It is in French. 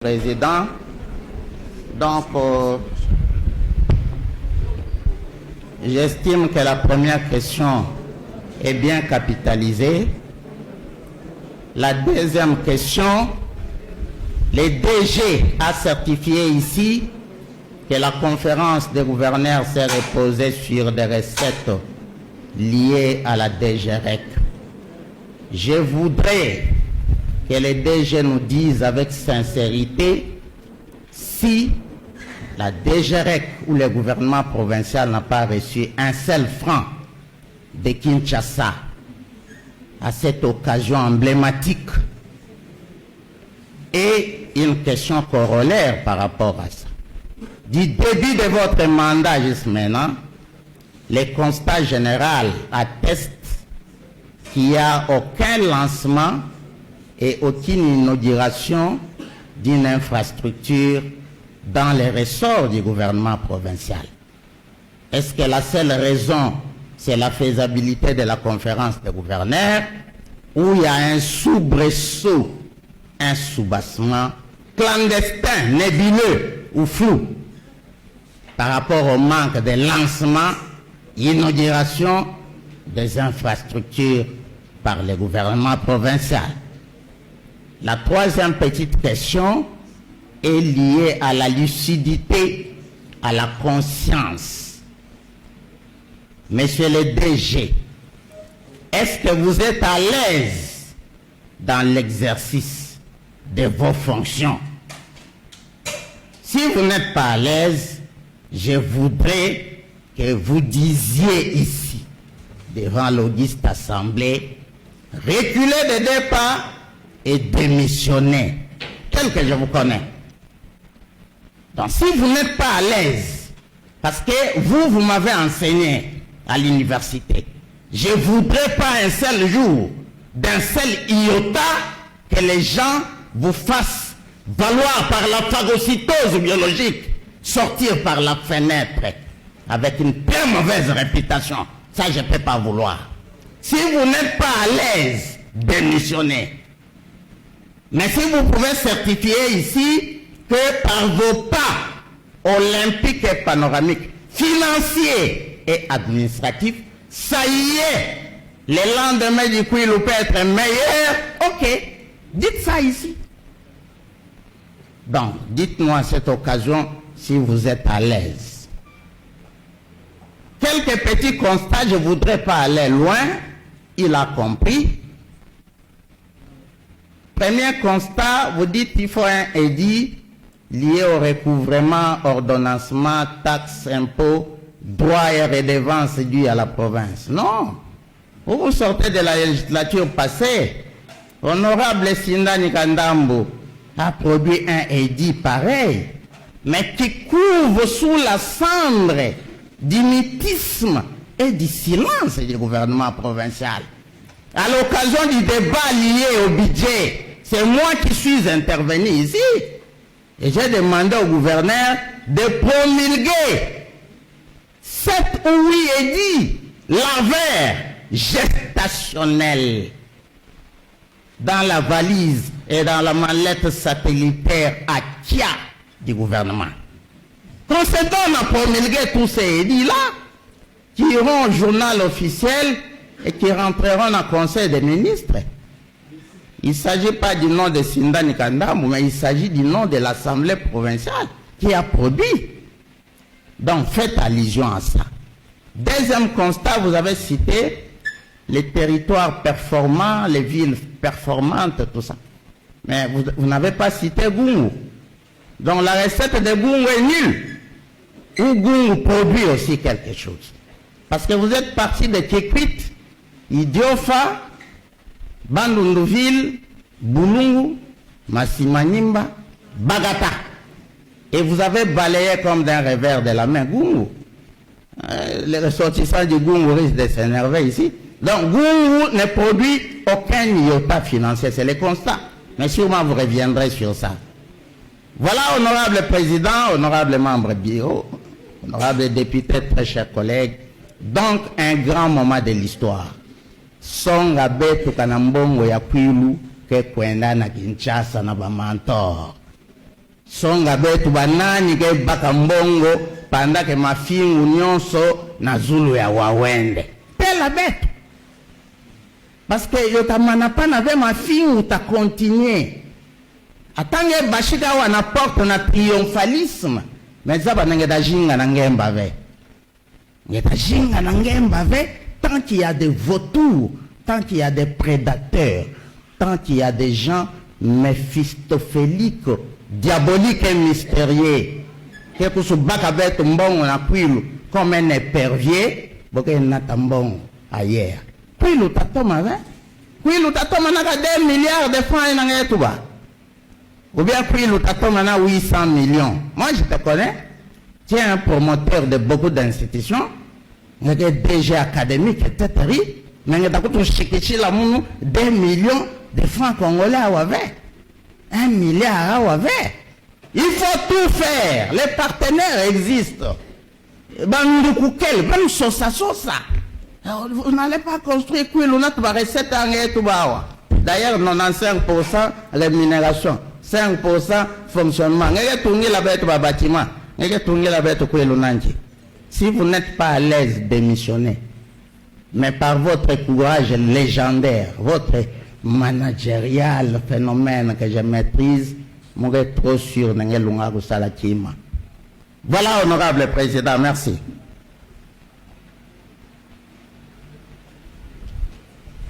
Président, donc j'estime que la première question est bien capitalisée. La deuxième question, les DG a certifié ici que la conférence des gouverneurs s'est reposée sur des recettes liées à la DGREC. Je voudrais que les DG nous disent avec sincérité si la DGREC ou le gouvernement provincial n'a pas reçu un seul franc de Kinshasa à cette occasion emblématique. Et une question corollaire par rapport à ça. Du début de votre mandat jusqu'à maintenant, les constats généraux attestent qu'il n'y a aucun lancement et aucune inauguration d'une infrastructure dans les ressorts du gouvernement provincial. Est-ce que la seule raison, c'est la faisabilité de la conférence des gouverneurs, ou il y a un soubresaut, un soubassement clandestin, nébuleux ou flou par rapport au manque de lancement, inauguration des infrastructures par le gouvernement provincial? La troisième petite question est liée à la lucidité, à la conscience. Monsieur le DG, est-ce que vous êtes à l'aise dans l'exercice de vos fonctions? Si vous n'êtes pas à l'aise, je voudrais que vous disiez ici, devant l'auguste assemblée, reculez de 2 pas et démissionner, tel que je vous connais. Donc si vous n'êtes pas à l'aise, parce que vous m'avez enseigné à l'université, je ne voudrais pas un seul jour, d'un seul iota, que les gens vous fassent valoir par la phagocytose biologique, sortir par la fenêtre avec une très mauvaise réputation. Ça, je ne peux pas vouloir. Si vous n'êtes pas à l'aise, démissionnez. Mais si vous pouvez certifier ici que par vos pas olympiques et panoramiques, financiers et administratifs, ça y est, le lendemain du coup, il peut être meilleur. Ok, dites ça ici. Donc, dites-moi à cette occasion si vous êtes à l'aise. Quelques petits constats, je ne voudrais pas aller loin, il a compris. Premier constat, vous dites qu'il faut un édit lié au recouvrement, ordonnancement, taxes, impôts, droits et redevances dus à la province. Non. Vous sortez de la législature passée. Honorable Sinda Nikandambo a produit un édit pareil, mais qui couvre sous la cendre du mutisme et du silence du gouvernement provincial. À l'occasion du débat lié au budget, c'est moi qui suis intervenu ici. Et j'ai demandé au gouverneur de promulguer 7 ou 8 édits l'envers gestationnel dans la valise et dans la mallette satellitaire à Kia du gouvernement. Qu'on se donne à promulguer tous ces édits-là, qui iront au journal officiel et qui rentreront dans le conseil des ministres. Il ne s'agit pas du nom de Sinda Nikandambo, mais il s'agit du nom de l'Assemblée provinciale qui a produit. Donc faites allusion à ça. Deuxième constat, vous avez cité les territoires performants, les villes performantes, tout ça. Mais vous n'avez pas cité Gungu. Donc la recette de Gungu est nulle. Ou Gungu produit aussi quelque chose. Parce que vous êtes parti de Kikwit, Idiofa, Bandunduville, Bulungu, Massimanimba, Bagata. Et vous avez balayé comme d'un revers de la main Gungu. Les ressortissants du Gungu risquent de s'énerver ici. Donc Gungu ne produit aucun iota financier, c'est le constat. Mais sûrement vous reviendrez sur ça. Voilà, honorable président, honorable membre bureau, honorable député, très chers collègues. Donc un grand moment de l'histoire. Songa betu kanambongo ya kwilu ke kwenda na Kinshasa na bamantor. songa betu banani ke bakambongo panda ke mafingu nyonso na zulu ya wawende tela betu parce que yotamana pa na ve mafingu ta continuer atange bashika wana porte na triomphalisme mais ça banenge da jinga na ngemba ve ngeta jinga na ngemba ve tant qu'il y a des vautours, tant qu'il y a des prédateurs, tant qu'il y a des gens méphistophéliques, diaboliques et mystérieux, qui se battent avec un bon comme un épervier, parce qu'il y a un bon ailleurs. Puis le tatoma, hein? Puis le tatoma n'a 2 milliards de francs et n'a tout bas. Ou bien puis le tatoma n'a 800 millions. Moi je te connais, tu es un promoteur de beaucoup d'institutions. Il y a des DG académiques, etc. Mais il y a des 2 millions de francs congolais à Ouavé. 1 milliard à Ouavé. Il faut tout faire. Les partenaires existent. Vous n'allez pas construire notre recette en Toubawa. D'ailleurs, 95% rémunération, 5% fonctionnement. Vous avez tourné la bête au bâtiment. Vous avez tourné la bête au Kouelunanji. Si vous n'êtes pas à l'aise, démissionnez. Mais par votre courage légendaire, votre managérial phénomène que je maîtrise, je suis trop sûr que vous allez. Voilà, honorable président, merci.